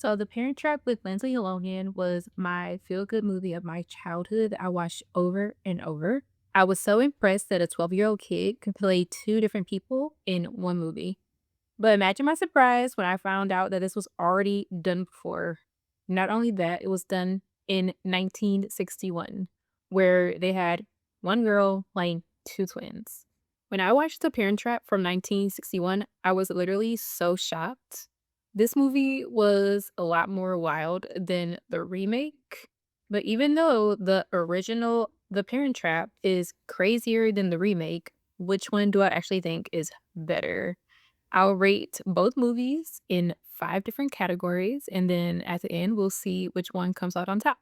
So, The Parent Trap with Lindsay Lohan was my feel-good movie of my childhood that I watched over and over. I was so impressed that a 12-year-old kid could play 2 different people in one movie. But imagine my surprise when I found out that this was already done before. Not only that, it was done in 1961, where they had one girl playing 2 twins. When I watched The Parent Trap from 1961, I was literally so shocked. This movie was a lot more wild than the remake, but even though the original The Parent Trap is crazier than the remake, which one do I actually think is better? I'll rate both movies in 5 different categories, and then at the end, we'll see which one comes out on top.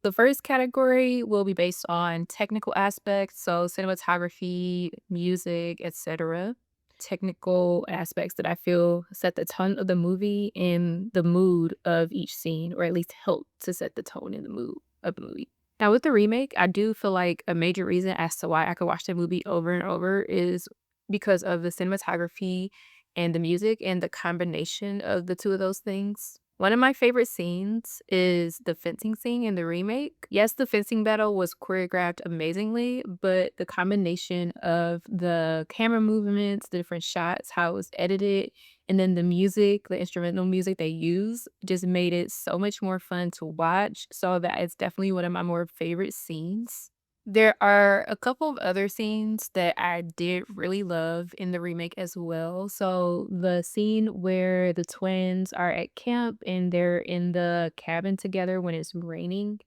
The first category will be based on technical aspects, so cinematography, music, etc. Technical aspects that I feel set the tone of the movie and the mood of each scene, or at least help to set the tone and the mood of the movie. Now, with the remake, I do feel like a major reason as to why I could watch the movie over and over is because of the cinematography and the music and the combination of the 2 of those things. One of my favorite scenes is the fencing scene in the remake. Yes, the fencing battle was choreographed amazingly, but the combination of the camera movements, the different shots, how it was edited, and then the music, the instrumental music they use just made it so much more fun to watch, so that it's definitely one of my more favorite scenes. There are a couple of other scenes that I did really love in the remake as well. So the scene where the twins are at camp and they're in the cabin together when it's raining,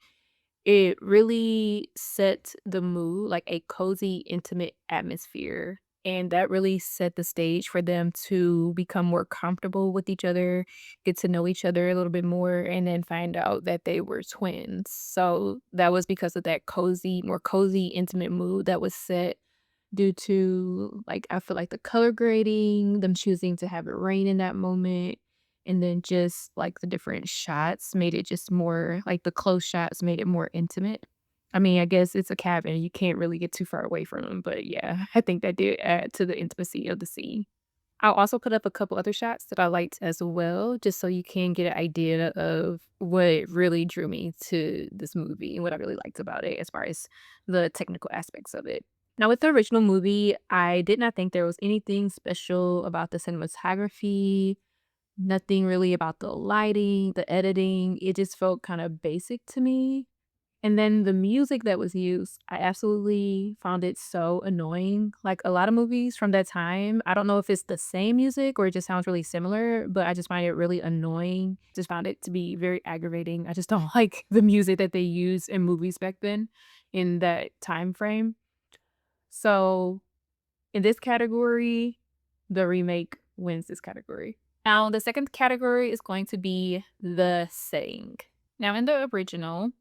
it really set the mood, like a cozy, intimate atmosphere, and that really set the stage for them to become more comfortable with each other, get to know each other a little bit more, and then find out that they were twins. So, that was because of that more cozy, intimate mood that was set due to, like, I feel like the color grading, them choosing to have it rain in that moment, and then just, like, the different shots made it just more like, the close shots made it more intimate. I mean, I guess it's a cabin, you can't really get too far away from them, but yeah, I think that did add to the intimacy of the scene. I'll also put up a couple other shots that I liked as well, just so you can get an idea of what really drew me to this movie and what I really liked about it as far as the technical aspects of it. Now, with the original movie, I did not think there was anything special about the cinematography, nothing really about the lighting, the editing. It just felt kind of basic to me. And then the music that was used, I absolutely found it so annoying. Like a lot of movies from that time, I don't know if it's the same music or it just sounds really similar, but I just find it really annoying. Just found it to be very aggravating. I just don't like the music that they use in movies back then in that time frame. So in this category, the remake wins this category. Now, the second category is going to be the setting. Now, in the original,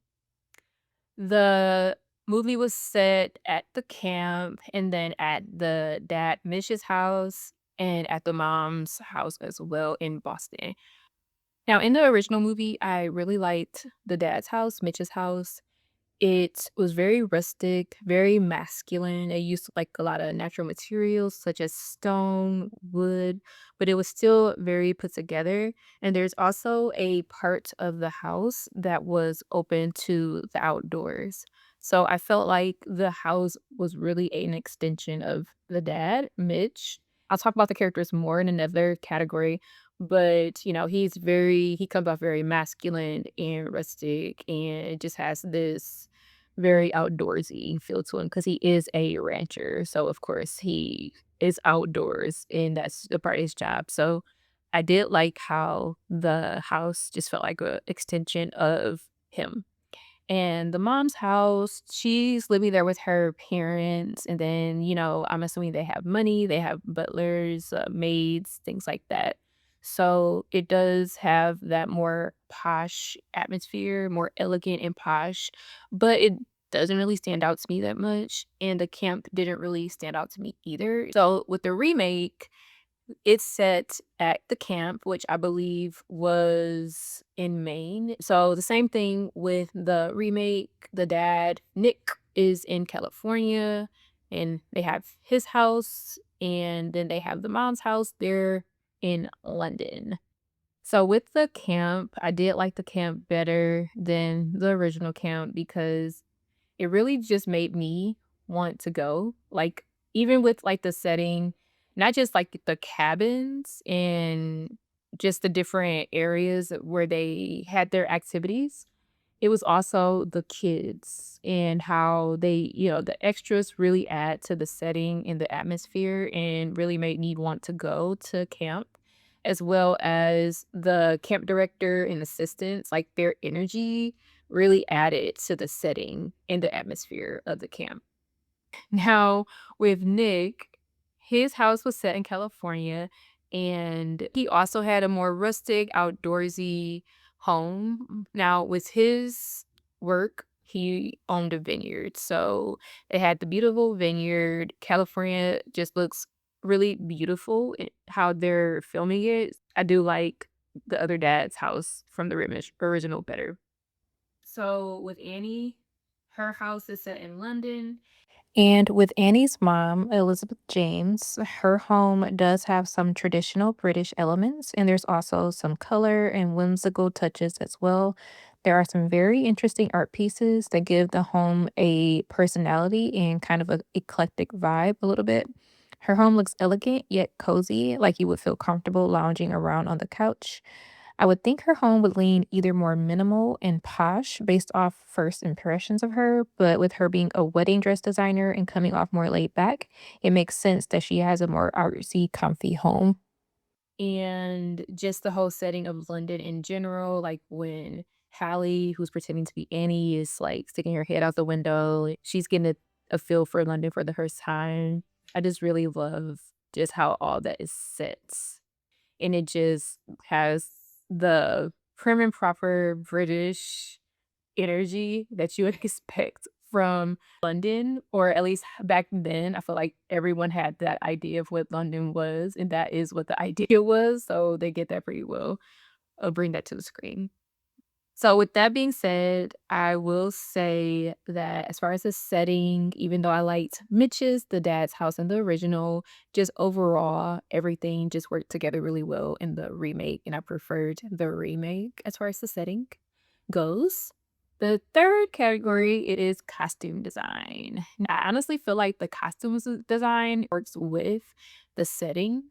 the movie was set at the camp and then at the dad Mitch's house and at the mom's house as well in Boston. Now, in the original movie, I really liked the dad's house, Mitch's house. It was very rustic, very masculine. It used like a lot of natural materials such as stone, wood, but it was still very put together. And there's also a part of the house that was open to the outdoors. So I felt like the house was really an extension of the dad, Mitch. I'll talk about the characters more in another category, but he comes off very masculine and rustic and just has this very outdoorsy feel to him because he is a rancher. So of course he is outdoors and that's a part of his job. So I did like how the house just felt like a extension of him. And the mom's house, she's living there with her parents. And then, I'm assuming they have money, they have butlers, maids, things like that. So it does have that more posh atmosphere, more elegant and posh, but it doesn't really stand out to me that much. And the camp didn't really stand out to me either. So with the remake, it's set at the camp, which I believe was in Maine. So the same thing with the remake. The dad, Nick, is in California and they have his house and then they have the mom's house. They're in London. So with the camp, I did like the camp better than the original camp because it really just made me want to go. Like, even with, like, the setting, not just, like, the cabins and just the different areas where they had their activities, it was also the kids and how they the extras really add to the setting and the atmosphere and really made me want to go to camp, as well as the camp director and assistants, like, their energy really added to the setting and the atmosphere of the camp. Now, with Nick, his house was set in California, and he also had a more rustic, outdoorsy home. Now, with his work, he owned a vineyard. So it had the beautiful vineyard. California just looks really beautiful how they're filming it. I do like the other dad's house from the original better. So with Annie, her house is set in London. And with Annie's mom, Elizabeth James, her home does have some traditional British elements, and there's also some color and whimsical touches as well. There are some very interesting art pieces that give the home a personality and kind of an eclectic vibe a little bit. Her home looks elegant yet cozy, like you would feel comfortable lounging around on the couch. I would think her home would lean either more minimal and posh based off first impressions of her, but with her being a wedding dress designer and coming off more laid back, it makes sense that she has a more artsy, comfy home. And just the whole setting of London in general, like when Hallie, who's pretending to be Annie, is like sticking her head out the window, she's getting a feel for London for the first time. I just really love just how all that is set, and it just has the prim and proper British energy that you would expect from London, or at least back then. I feel like everyone had that idea of what London was, and that is what the idea was, so they get that pretty well, bring that to the screen. So with that being said, I will say that as far as the setting, even though I liked Mitch's, the dad's house in the original, just overall, everything just worked together really well in the remake, and I preferred the remake as far as the setting goes. The third category, it is costume design. I honestly feel like the costumes design works with the setting,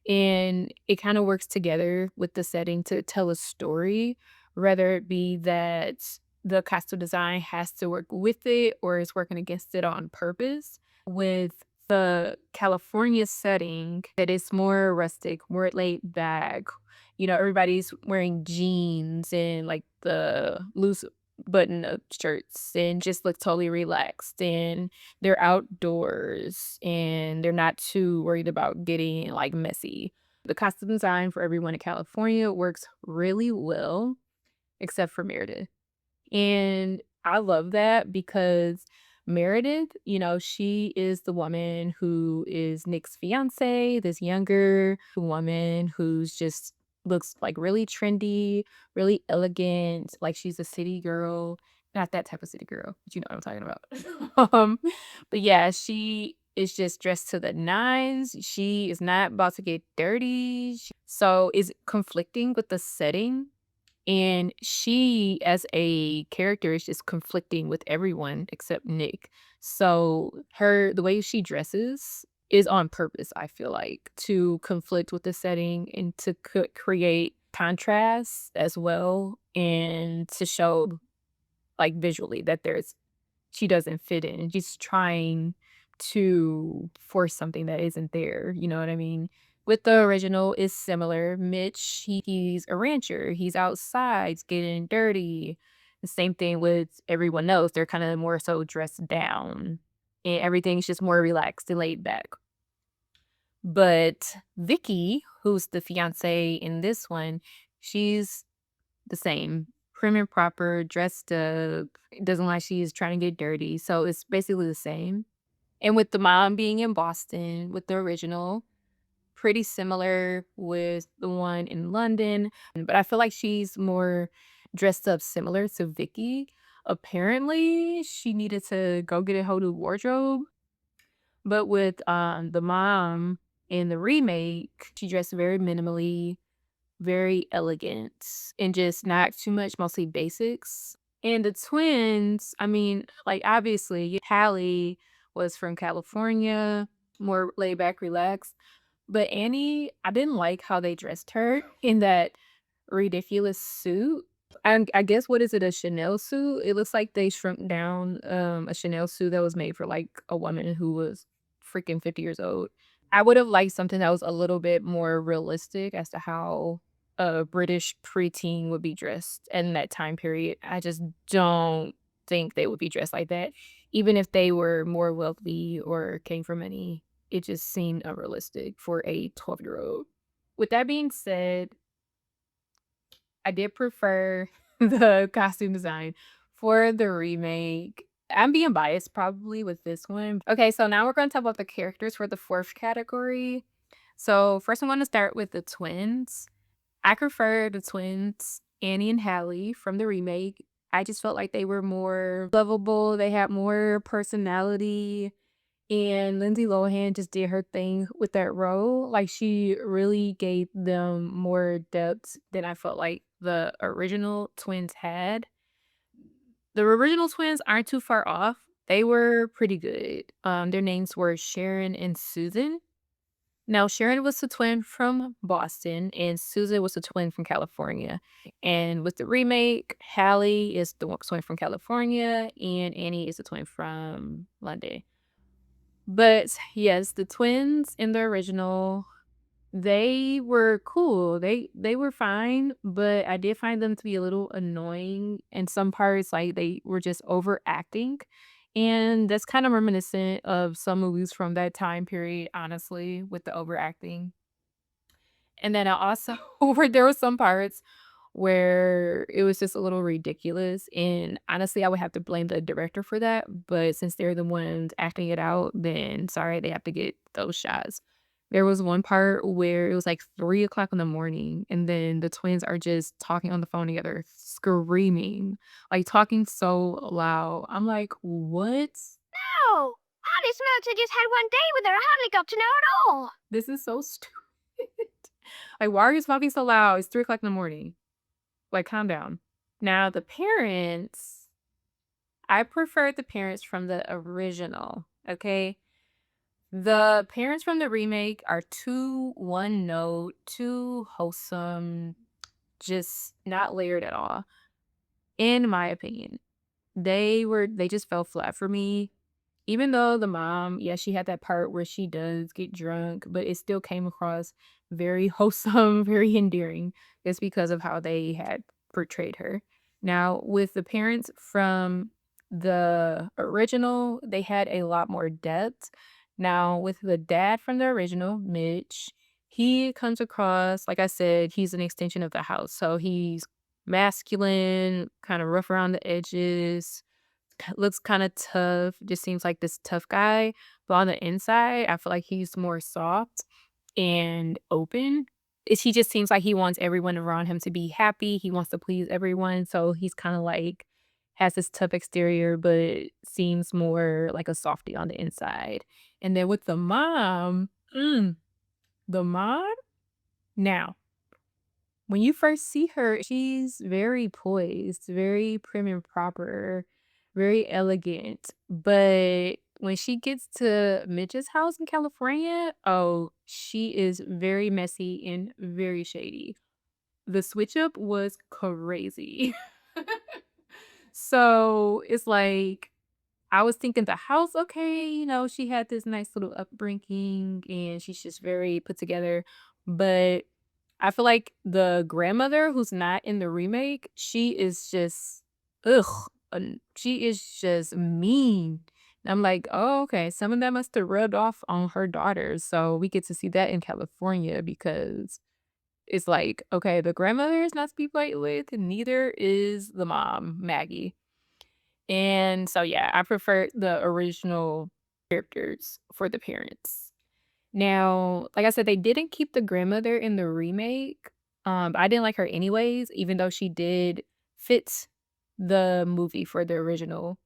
and it kind of works together with the setting to tell a story, whether it be that the costume design has to work with it or is working against it on purpose. With the California setting, that is more rustic, more laid back. Everybody's wearing jeans and like the loose button up shirts and just look totally relaxed. And they're outdoors and they're not too worried about getting like messy. The costume design for everyone in California works really well except for Meredith. And I love that because Meredith, she is the woman who is Nick's fiance, this younger woman who's just looks like really trendy, really elegant, like she's a city girl. Not that type of city girl, but you know what I'm talking about. But yeah, she is just dressed to the nines. She is not about to get dirty. So is conflicting with the setting, and she, as a character, is just conflicting with everyone except Nick. So the way she dresses is on purpose, I feel like, to conflict with the setting and to create contrast as well, and to show, like, visually that she doesn't fit in. She's trying to force something that isn't there, you know what I mean? With the original, it's similar. Mitch, he's a rancher. He's outside getting dirty. The same thing with everyone else. They're kind of more so dressed down, and everything's just more relaxed and laid back. But Vicky, who's the fiance in this one, she's the same. Prim and proper, dressed up, doesn't like she's trying to get dirty, so it's basically the same. And with the mom being in Boston with the original, pretty similar with the one in London, but I feel like she's more dressed up similar to Vicky. Apparently, she needed to go get a whole new wardrobe, but with, the mom in the remake, she dressed very minimally, very elegant and just not too much, mostly basics. And the twins, I mean, like, obviously, Hallie was from California, more laid back, relaxed. But Annie, I didn't like how they dressed her in that ridiculous suit. And I guess what is it, a Chanel suit? It looks like they shrunk down a Chanel suit that was made for like a woman who was freaking 50 years old. I would have liked something that was a little bit more realistic as to how a British preteen would be dressed in that time period. I just don't think they would be dressed like that, even if they were more wealthy or came from money. It just seemed unrealistic for a 12-year-old. With that being said, I did prefer the costume design for the remake. I'm being biased probably with this one. Okay, so now we're gonna talk about the characters for the 4th category. So first I'm gonna start with the twins. I prefer the twins, Annie and Hallie from the remake. I just felt like they were more lovable, they had more personality. And Lindsay Lohan just did her thing with that role. Like, she really gave them more depth than I felt like the original twins had. The original twins aren't too far off. They were pretty good. Their names were Sharon and Susan. Now, Sharon was a twin from Boston, and Susan was a twin from California. And with the remake, Hallie is the twin from California, and Annie is the twin from London. But yes, the twins in the original, they were cool. They were fine, but I did find them to be a little annoying in some parts, like they were just overacting. And that's kind of reminiscent of some movies from that time period, honestly, with the overacting. And then I also where there were some parts where it was just a little ridiculous, and honestly, I would have to blame the director for that, but since they're the ones acting it out, then sorry, they have to get those shots. There was one part where it was, like, 3 o'clock in the morning, and then the twins are just talking on the phone together, screaming, like, talking so loud. I'm like, "What? No! Alice Melter just had one day with her. I hardly got to know at all. This is so stupid." Like, why are you talking so loud? It's 3 o'clock in the morning. Like, calm down. Now the parents, I prefer the parents from the original, okay? The parents from the remake are too one note, too wholesome, just not layered at all, in my opinion. They just fell flat for me. Even though the mom, yeah, she had that part where she does get drunk, but it still came across very wholesome, very endearing, just because of how they had portrayed her. Now, with the parents from the original, they had a lot more depth. Now, with the dad from the original, Mitch, he comes across, like I said, he's an extension of the house. So he's masculine, kind of rough around the edges, looks kinda tough, just seems like this tough guy, but on the inside, I feel like he's more soft and open. He just seems like he wants everyone around him to be happy, he wants to please everyone, so he's kinda like has this tough exterior, but seems more like a softie on the inside. And then with the mom? Now when you first see her, she's very poised, very prim and proper, very elegant. But when she gets to Mitch's house in California, oh, she is very messy and very shady. The switch up was crazy. So it's like I was thinking the house, okay, she had this nice little upbringing and she's just very put together. But I feel like the grandmother who's not in the remake, she is just, ugh, she is just mean. And I'm like, oh, okay, some of that must have rubbed off on her daughters. So we get to see that in California because it's like, okay, the grandmother is not to be played with, and neither is the mom, Maggie. And so, yeah, I prefer the original characters for the parents. Now, like I said, they didn't keep the grandmother in the remake. I didn't like her anyways, even though she did fit the movie for the original.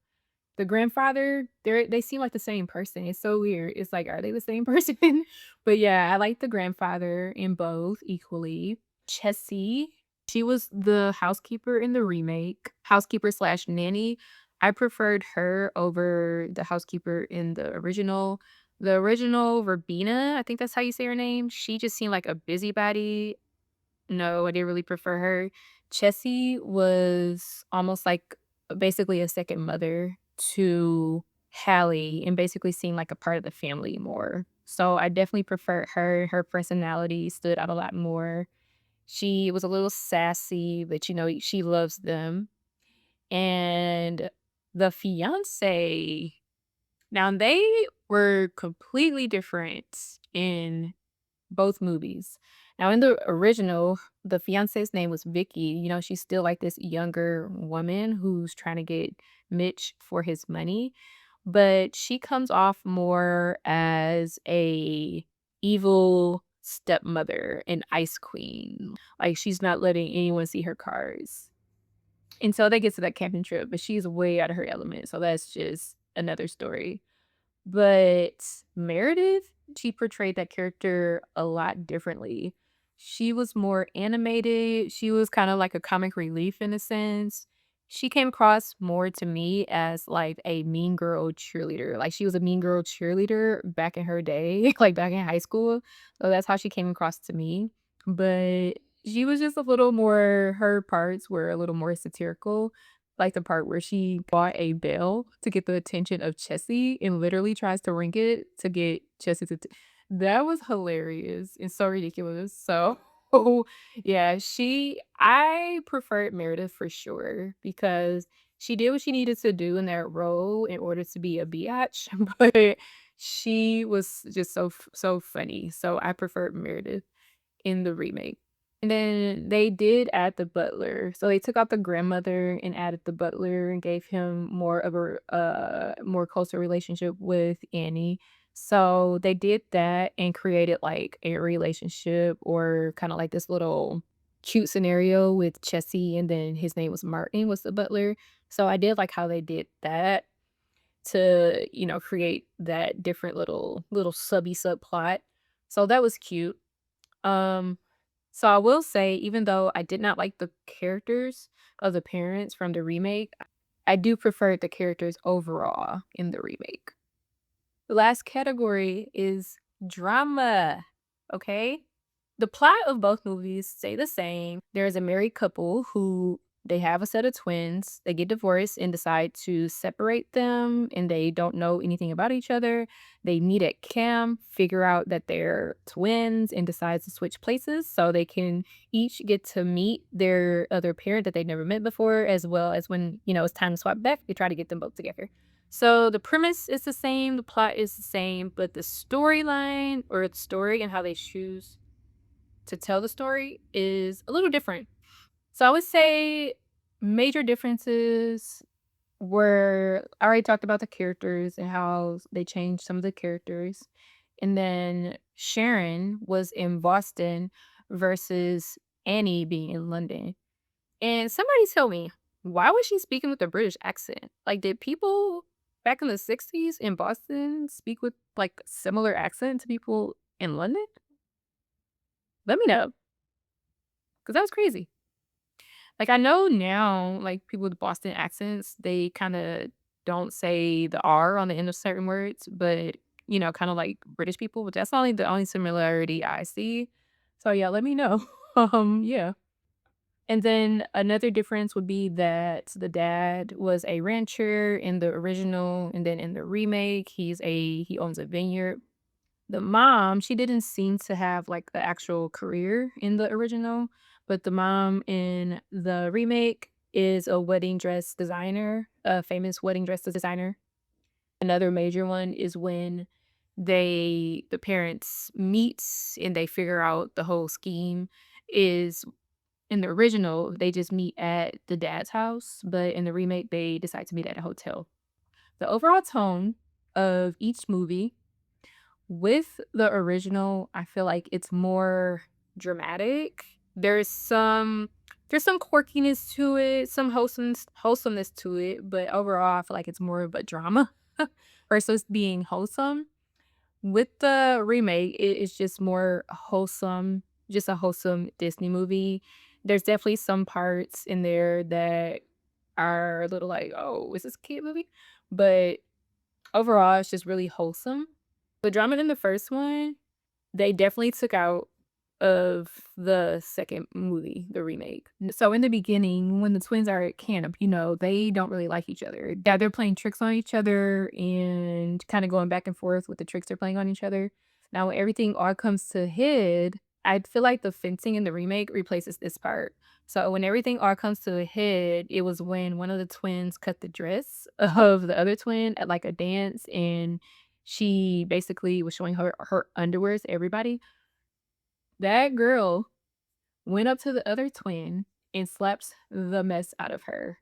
The grandfather, they seem like the same person. It's so weird. It's like, are they the same person? But yeah, I like the grandfather in both equally. Chessie. She was the housekeeper in the remake, housekeeper/nanny. I preferred her over the housekeeper in the original. The original, Verbena, I think that's how you say her name, she just seemed like a busybody. No, I didn't really prefer her. Chessie was almost like basically a second mother to Hallie and basically seemed like a part of the family more. So I definitely preferred her. Her personality stood out a lot more. She was a little sassy, but she loves them. And the fiance, now they were completely different in both movies. Now in the original, the fiance's name was Vicky. She's still like this younger woman who's trying to get Mitch for his money, but she comes off more as a evil stepmother and ice queen. Like she's not letting anyone see her cars. Until they get to that camping trip, but she's way out of her element. So that's just another story. But Meredith, she portrayed that character a lot differently. She was more animated, she was kinda like a comic relief in a sense. She came across more to me as, like, a mean girl cheerleader, like, she was a mean girl cheerleader back in her day, like, back in high school, so that's how she came across to me, but she was just a little more her parts were a little more satirical, like the part where she bought a bell to get the attention of Chessie and literally tries to ring it to get Chessie's that was hilarious and so ridiculous. So, yeah, I preferred Meredith for sure because she did what she needed to do in that role in order to be a biatch, but she was just so funny. So I preferred Meredith in the remake. And then they did add the butler. So they took out the grandmother and added the butler and gave him more of a more closer relationship with Annie. So they did that and created like a relationship or kind of like this little cute scenario with Chessie and then his name was Martin was the butler. So I did like how they did that to, create that different little subby subplot. So that was cute. Um, so I will say, even though I did not like the characters of the parents from the remake, I do prefer the characters overall in the remake. The last category is drama. Okay? The plot of both movies stay the same. There's a married couple who they have a set of twins. They get divorced and decide to separate them, and they don't know anything about each other. They meet at camp, figure out that they're twins, and decide to switch places so they can each get to meet their other parent that they never met before, as well as when, it's time to swap back, they try to get them both together. So the premise is the same, the plot is the same, but the storyline or the story and how they choose to tell the story is a little different. So I would say major differences were I already talked about the characters and how they changed some of the characters. And then Sharon was in Boston versus Annie being in London. And somebody tell me, why was she speaking with a British accent? Like, did people back in the 60s in Boston speak with like similar accent to people in London? Let me know, because that was crazy. Like, I know now, like, people with Boston accents, they kinda don't say the R on the end of certain words, but, kinda like British people, but that's only the only similarity I see. So, yeah, let me know. Yeah. And then another difference would be that the dad was a rancher in the original, and then in the remake, he owns a vineyard. The mom, she didn't seem to have, like, the actual career in the original, but the mom in the remake is a wedding dress designer, a famous wedding dress designer. Another major one is when the parents meet and they figure out the whole scheme is in the original, they just meet at the dad's house, but in the remake, they decide to meet at a hotel. The overall tone of each movie with the original, I feel like it's more dramatic. There's some quirkiness to it, some wholesomeness to it, but overall, I feel like it's more of a drama versus being wholesome. With the remake, it is just more wholesome. just a wholesome Disney movie. There's definitely some parts in there that are a little like, "Oh, is this a kid movie?" But overall, it's just really wholesome. The drama in the first one, they definitely took out of the second movie, the remake. So in the beginning, when the twins are at camp, they don't really like each other. Yeah, they're playing tricks on each other and kinda going back and forth with the tricks they're playing on each other. Now when everything all comes to head, I feel like the fencing in the remake replaces this part. So when everything all comes to a head, it was when one of the twins cut the dress of the other twin at, like, a dance, and she basically was showing her underwear to everybody. That girl went up to the other twin and slapped the mess out of her,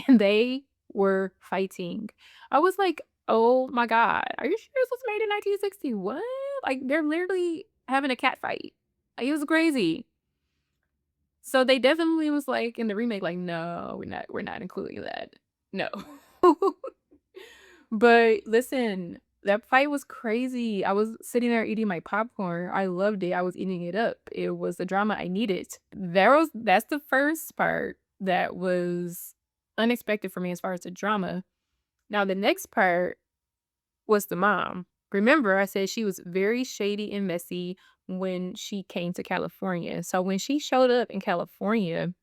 and they were fighting. I was like, "Oh my god, are you sure this was made in 1960? What?" Like, they're literally having a cat fight. Like, it was crazy. So they definitely was like in the remake, like, "No, we're not including that. No." But listen, that fight was crazy. I was sitting there eating my popcorn. I loved it. I was eating it up. It was the drama I needed. That's the first part that was unexpected for me as far as the drama. Now the next part was the mom. Remember, I said she was very shady and messy when she came to California. So when she showed up in California,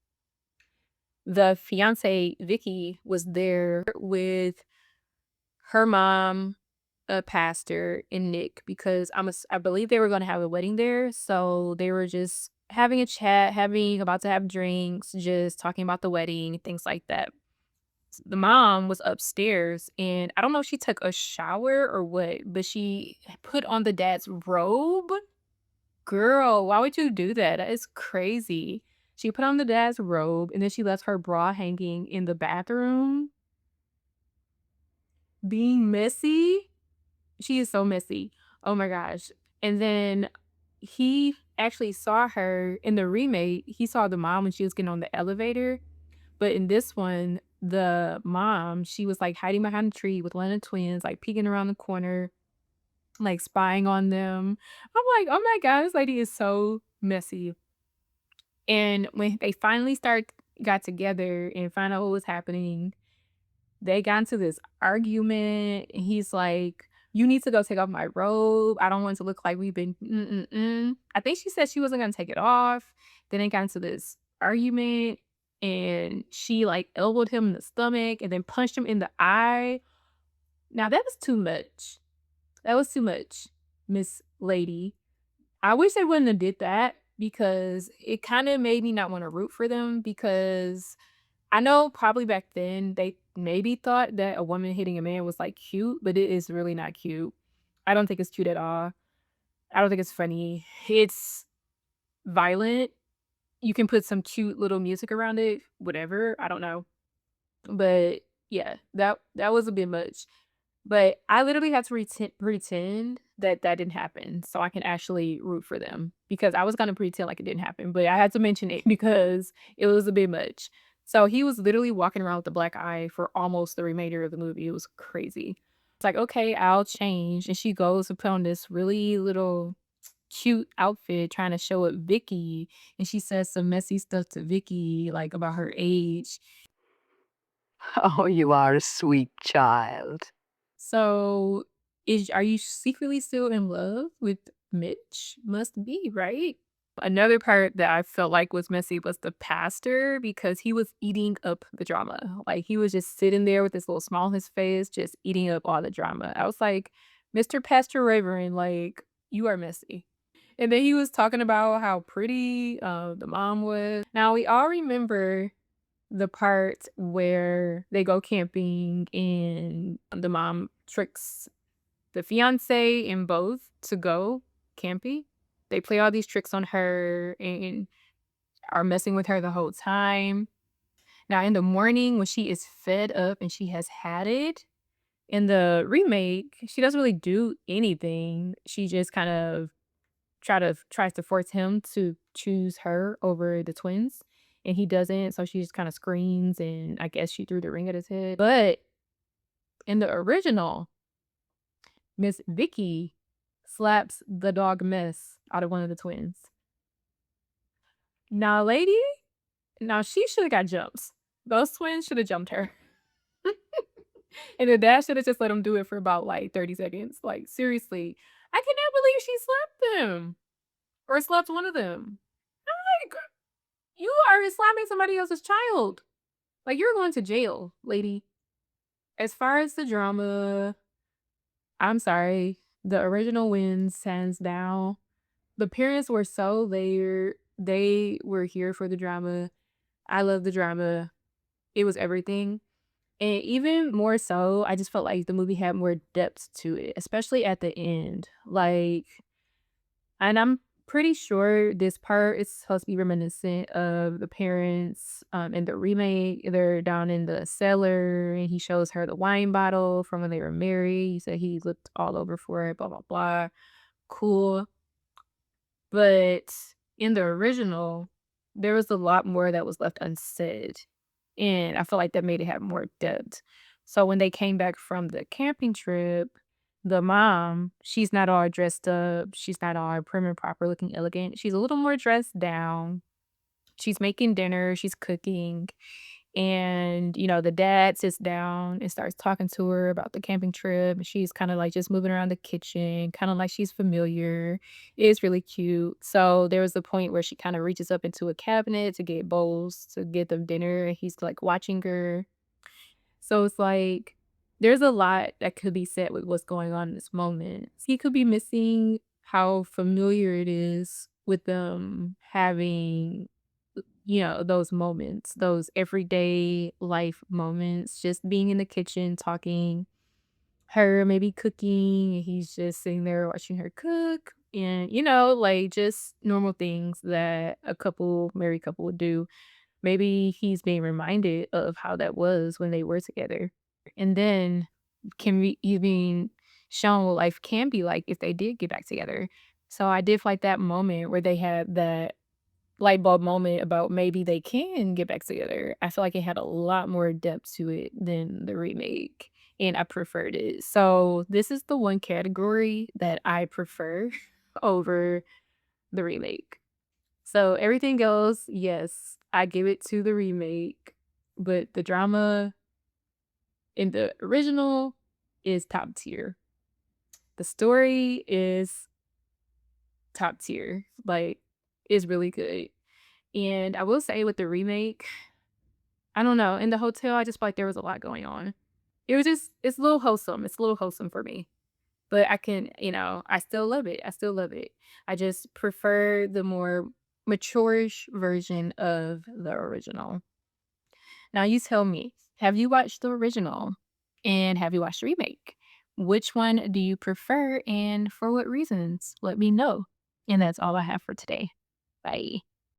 the fiance Vicky was there with her mom, a pastor, and Nick because I believe they were gonna have a wedding there, so they were just having a chat, about to have drinks, just talking about the wedding, things like that. The mom was upstairs, and I don't know if she took a shower or what, but she put on the dad's robe. Girl, why would you do that? That is crazy. She put on the dad's robe, and then she left her bra hanging in the bathroom, being messy. She is so messy. Oh my gosh. And then he actually saw her in the remake, he saw the mom when she was getting on the elevator, but in this one, the mom, she was, like, hiding behind a tree with one of the twins, like, peeking around the corner, like, spying on them. I'm like, "Oh my god, this lady is so messy." And when they finally got together and found out what was happening, they got into this argument, and he's like, "You need to go take off my robe. I don't want it to look like we've been mm-mm-mm." I think she said she wasn't gonna take it off. Then they got into this argument, and she, like, elbowed him in the stomach and then punched him in the eye. Now that was too much. That was too much, Miss Lady. I wish they wouldn't have did that because it kinda made me not wanna root for them because I know probably back then they maybe thought that a woman hitting a man was, like, cute, but it is really not cute. I don't think it's cute at all. I don't think it's funny. It's violent. You can put some cute little music around it, whatever, I don't know. But, yeah, that was a bit much. But I literally had to pretend that that didn't happen so I can actually root for them because I was gonna pretend like it didn't happen, but I had to mention it because it was a bit much. So he was literally walking around with a black eye for almost the remainder of the movie. It was crazy. It's like, "Okay, I'll change," and she goes to put on this really little cute outfit trying to show up Vicky, and she says some messy stuff to Vicky, like, about her age. Oh, you are a sweet child. So, are you secretly still in love with Mitch? Must be, right? Another part that I felt like was messy was the pastor because he was eating up the drama. Like, he was just sitting there with this little smile on his face, just eating up all the drama. I was like, "Mr. Pastor Reverend, like, you are messy." And then he was talking about how pretty, the mom was. Now, we all remember the part where they go camping and the mom tricks the fiance and both to go camping. They play all these tricks on her and are messing with her the whole time. Now in the morning when she is fed up and she has had it, in the remake, she doesn't really do anything. She just kind of tries to force him to choose her over the twins, and he doesn't, so she just kinda screams, and I guess she threw the ring at his head. But in the original, Miss Vicky slaps the dog mess out of one of the twins. Nah, lady. Now she shoulda got jumps. Those twins shoulda jumped her. And the dad shoulda just let him do it for about, like, 30 seconds. Like, seriously, I cannot believe she slapped them or slapped one of them. I'm like, "You are slapping somebody else's child. Like, you're going to jail, lady." As far as the drama, I'm sorry, the original wins hands down. The parents were so layered. They were here for the drama. I love the drama. It was everything. And even more so, I just felt like the movie had more depth to it, especially at the end. Like, and I'm pretty sure this part is supposed to be reminiscent of the parents in the remake. They're down in the cellar and he shows her the wine bottle from when they were married. He said he looked all over for it, blah, blah, blah. Cool. But in the original, there was a lot more that was left unsaid, and I feel like that made it have more depth. So when they came back from the camping trip, the mom, she's not all dressed up, she's not all prim and proper looking elegant, she's a little more dressed down. She's making dinner, she's cooking, and, the dad sits down and starts talking to her about the camping trip, and she's kinda, like, just moving around the kitchen, kinda like she's familiar. It's really cute. So, there was a point where she kinda reaches up into a cabinet to get bowls to get them dinner, and he's, like, watching her. So, it's like, there's a lot that could be said with what's going on in this moment. He could be missing how familiar it is with them having those moments, those everyday life moments, just being in the kitchen, talking, her maybe cooking, and he's just sitting there watching her cook and, like just normal things that a married couple would do. Maybe he's being reminded of how that was when they were together. And then can we even shown what life can be like if they did get back together. So I did like that moment where they had that light bulb moment about maybe they can get back together. I feel like it had a lot more depth to it than the remake, and I preferred it. So this is the one category that I prefer over the remake. So everything else, yes, I give it to the remake, but the drama in the original is top tier. The story is top tier. Like, it's really good. And I will say with the remake, I don't know, in the hotel, I just felt like there was a lot going on. It's a little wholesome. It's a little wholesome for me. But I still love it. I still love it. I just prefer the more mature-ish version of the original. Now you tell me, have you watched the original? And have you watched the remake? Which one do you prefer and for what reasons? Let me know. And that's all I have for today. Bye.